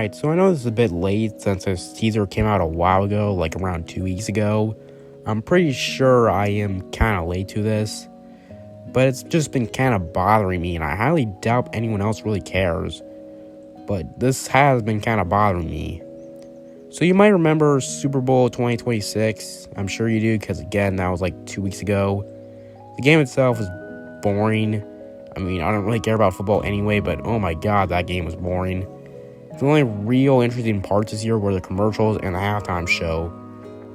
Alright, so I know this is a bit late since this teaser came out a while ago, like around 2 weeks ago. I'm pretty sure I am kind of late to this, but it's just been kind of bothering me, and I highly doubt anyone else really cares. But this has been kind of bothering me. So you might remember Super Bowl 2026. I'm sure you do, because again, that was like 2 weeks ago. The game itself was boring. I mean, I don't really care about football anyway, but oh my god, that game was boring. The only real interesting parts this year were the commercials and the halftime show.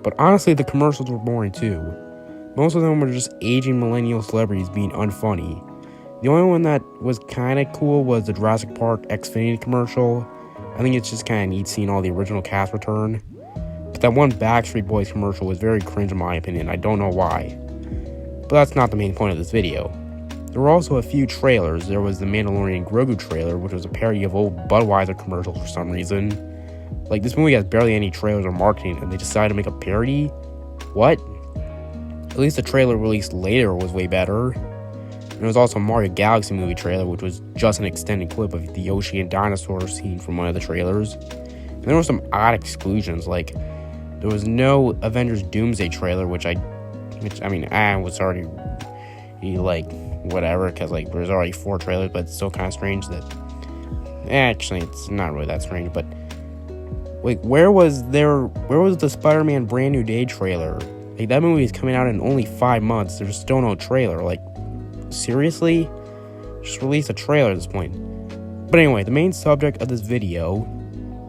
But honestly, the commercials were boring too. Most of them were just aging millennial celebrities being unfunny. The only one that was kind of cool was the Jurassic Park Xfinity commercial. I think it's just kind of neat seeing all the original cast return. But that one Backstreet Boys commercial was very cringe in my opinion. I don't know why. But that's not the main point of this video. There were also a few trailers. There was the Mandalorian Grogu trailer, which was a parody of old Budweiser commercials for some reason. Like, this movie has barely any trailers or marketing, and they decided to make a parody? What? At least the trailer released later was way better. And there was also a Mario Galaxy movie trailer, which was just an extended clip of the Yoshi and dinosaur scene from one of the trailers. And there were some odd exclusions, like, there was no Avengers Doomsday trailer, which I was already, like, whatever, because like there's already 4 trailers, but it's still kind of strange that actually it's not really that strange. But like, where was the Spider-Man Brand New Day trailer? Like, that movie is coming out in only 5 months. There's still no trailer. Like, seriously, just release a trailer at this point. But anyway, the main subject of this video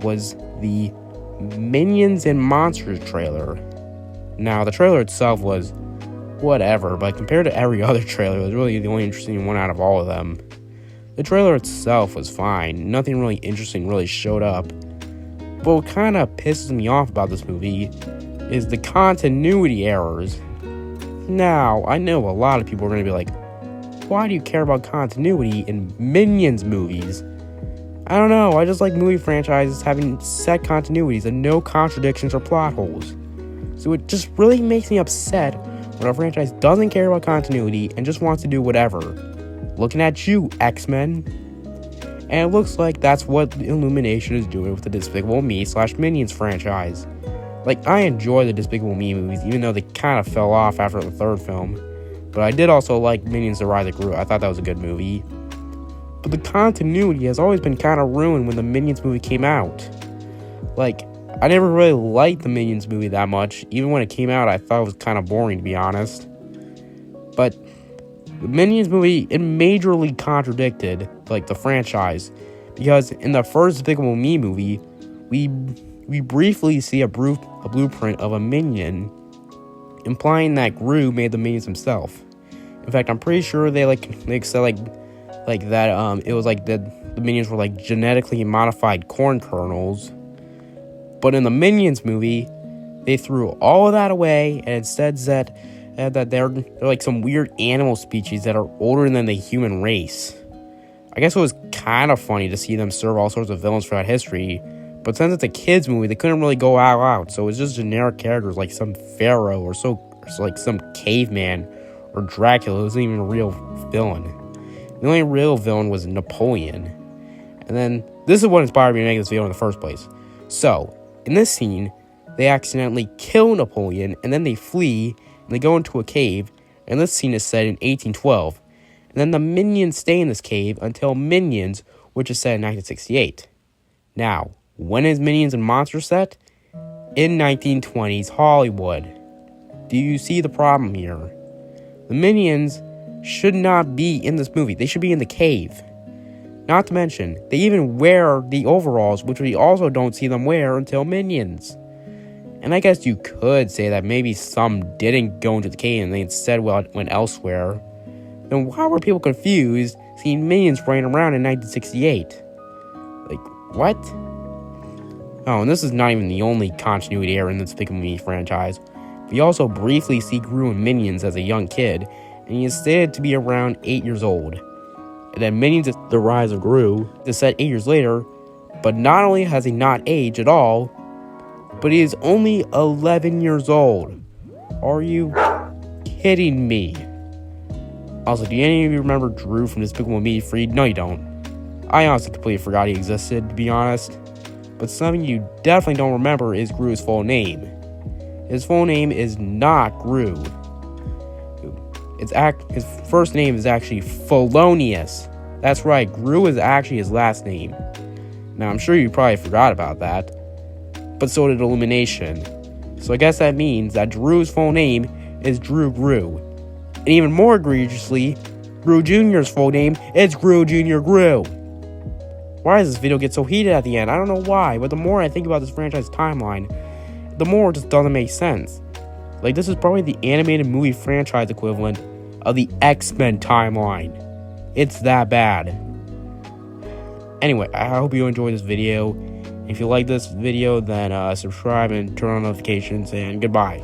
was the Minions and Monsters trailer. Now, the trailer itself was whatever, but compared to every other trailer, it was really the only interesting one out of all of them. The trailer itself was fine. Nothing really interesting really showed up. But what kind of pisses me off about this movie is the continuity errors. Now, I know a lot of people are going to be like, why do you care about continuity in Minions movies? I don't know, I just like movie franchises having set continuities and no contradictions or plot holes. So it just really makes me upset when a franchise doesn't care about continuity and just wants to do whatever. Looking at you, X-Men. And it looks like that's what Illumination is doing with the Despicable Me/Minions franchise. Like, I enjoy the Despicable Me movies, even though they kind of fell off after the 3rd film. But I did also like Minions: The Rise of Gru. I thought that was a good movie. But the continuity has always been kind of ruined when the Minions movie came out. Like, I never really liked the Minions movie that much. Even when it came out, I thought it was kind of boring, to be honest. But the Minions movie, it majorly contradicted, like, the franchise. Because in the first Despicable Me movie, we briefly see a blueprint of a Minion, implying that Gru made the Minions himself. In fact, I'm pretty sure they said, like that, it was like the Minions were, like, genetically modified corn kernels. But in the Minions movie, they threw all of that away and instead said that they're like some weird animal species that are older than the human race. I guess it was kind of funny to see them serve all sorts of villains throughout history, but since it's a kids movie, they couldn't really go all out, so it's just generic characters like some pharaoh or like some caveman or Dracula, who isn't even a real villain. The only real villain was Napoleon. And then this is what inspired me to make this video in the first place. So, in this scene, they accidentally kill Napoleon, and then they flee, and they go into a cave, and this scene is set in 1812. And then the Minions stay in this cave until Minions, which is set in 1968. Now, when is Minions and Monsters set? In 1920s Hollywood. Do you see the problem here? The Minions should not be in this movie. They should be in the cave. Not to mention, they even wear the overalls, which we also don't see them wear until Minions. And I guess you could say that maybe some didn't go into the cave and they instead went elsewhere. Then why were people confused seeing Minions running around in 1968? Like, what? Oh, and this is not even the only continuity error in the Despicable Me franchise. We also briefly see Gru in Minions as a young kid, and he is stated to be around 8 years old. And then Minions: The Rise of Gru is set 8 years later, but not only has he not aged at all, but he is only 11 years old. Are you kidding me? Also, do any of you remember Drew from Despicable Me Freed? No, you don't. I honestly completely forgot he existed, to be honest. But something you definitely don't remember is Gru's full name. His full name is not Gru. His first name is actually Felonious. That's right, Gru is actually his last name. Now, I'm sure you probably forgot about that, but so did Illumination. So I guess that means that Drew's full name is Drew Gru. And even more egregiously, Gru Jr.'s full name is Gru Jr. Gru. Why does this video get so heated at the end? I don't know why, but the more I think about this franchise timeline, the more it just doesn't make sense. Like, this is probably the animated movie franchise equivalent of the X-Men timeline. It's that bad. Anyway, I hope you enjoyed this video. If you like this video, then subscribe and turn on notifications, and goodbye.